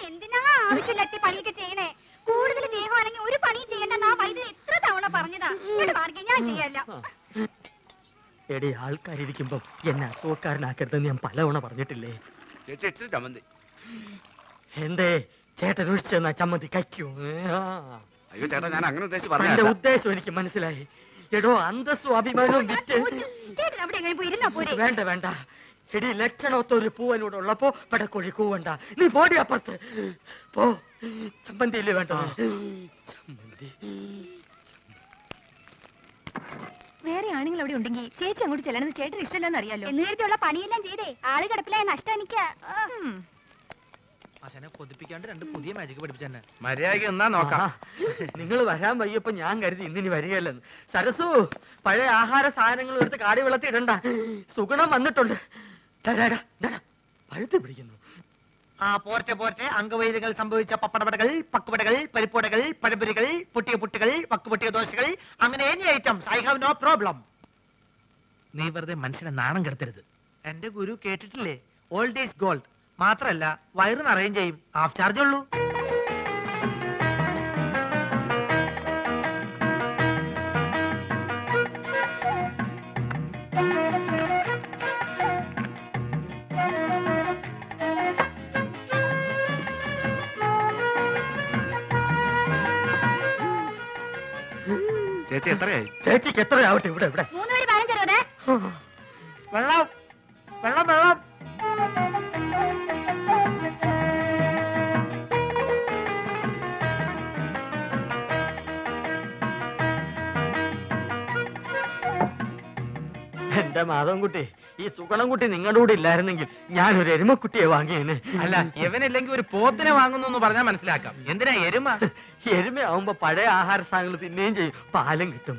എന്തിനാ ആവശ്യമില്ലാത്ത പണിയൊക്കെ ചെയ്യണേ? കൂടുതൽ ദേഹമാണെങ്കിൽ ഒരു പണിയും ചെയ്യണ്ടെന്ന് ആ വൈദ്യുതി എത്ര തവണ പറഞ്ഞതാ. ഞാൻ ചെയ്യല്ല. എടി, ആൾക്കാരിയ്ക്കുമ്പോ എന്നെ അസുഖക്കാരനാക്കരുതെന്ന് ഞാൻ പലവണ പറഞ്ഞിട്ടില്ലേ? എന്തേ ചേട്ടൻ ഒഴിച്ചു തന്നാ ചമ്മന്തി കഴിക്കൂ? അയ്യോ ചേട്ടാ, ഞാൻ അങ്ങനെ എന്റെ ഉദ്ദേശം എനിക്ക് മനസ്സിലായി. എടോ, അന്തസ്സും അഭിമാനവും വിറ്റ് വേണ്ട വേണ്ട. എടി, ലക്ഷണത്തൊരു പൂവനോട് ഉള്ളപ്പോ പടക്കോഴി കൂവണ്ട. നീ പോടി അപ്പുറത്ത് പോ. ചമ്മന്തിയില്ലേ വേണ്ട? ചമ്മന്തി വേറെ ആണുങ്ങൾ അവിടെ ഉണ്ടെങ്കിൽ ചേച്ചി അങ്ങോട്ട് ചെല്ലണമെന്ന് ചേട്ടന് ഇഷ്ടമല്ലെന്ന് അറിയാലോ. നേരത്തെയുള്ള പണിയെല്ലാം ചെയ്തേ ആള് കിടപ്പിലായ നഷ്ടം എനിക്ക്. കൊതിപ്പിക്കാണ്ട് രണ്ട് പുതിയ മാജിക് പഠിപ്പിച്ചെന്നെ. മര്യാദയ്ക്ക് എന്നാ നോക്കാം. നിങ്ങൾ വരാൻ വയ്യപ്പോ ഞാൻ കരുതി ഇന്നിനി വരികയല്ലെന്ന്. സരസു, പഴയ ആഹാര സാധനങ്ങൾ എടുത്ത് കാടി വെള്ളത്തിൽ ഇടണ്ട. സുഗുണം വന്നിട്ടുണ്ട്. പഴുത്ത് പിടിക്കുന്നു. പോർട്ടെ പോർട്ടെ. അംഗവൈദ്യങ്ങൾ സംഭവിച്ച പപ്പടപടകൾ, പക്കുപടകൾ, പരിപ്പുടകൾ, പഴപുരികൾ, പൊട്ടിയ പുട്ടുകൾ, വക്കുപൊട്ടിയ ദോശകൾ, അങ്ങനെ any items. I have no problem. നീ വെറുതെ മനുഷ്യനെ നാണം കെടുത്തരുത്. എന്റെ ഗുരു കേട്ടിട്ടില്ലേ, ഓൾഡ് ഈസ് ഗോൾഡ്. മാത്രല്ല വയറ് നിറയും ചെയ്യും. ഹാഫ് ചാർജ് ഉള്ളൂ. ചേച്ചി എത്രയായി? ചേച്ചിക്ക് എത്രയാവട്ടെ? ഇവിടെ ഇവിടെ 3 പേര് 15 വെള്ളം വെള്ളം വെള്ളം. എന്റെ മാധവൻകുട്ടി, ഈ സുഗണൻകുട്ടി നിങ്ങളുടെ കൂടെ ഇല്ലായിരുന്നെങ്കിൽ ഞാനൊരു എരുമക്കുട്ടിയെ വാങ്ങിയേനെ. അല്ല, ഇവനില്ലെങ്കിൽ ഒരു പോത്തിനെ വാങ്ങുന്നു എന്ന് പറഞ്ഞാൽ മനസ്സിലാക്കാം. എന്തിനാ എരുമ? എരുമയാവുമ്പോ പഴയ ആഹാര സാധനങ്ങൾ തിന്നുകയും ചെയ്യും, പാലും കിട്ടും.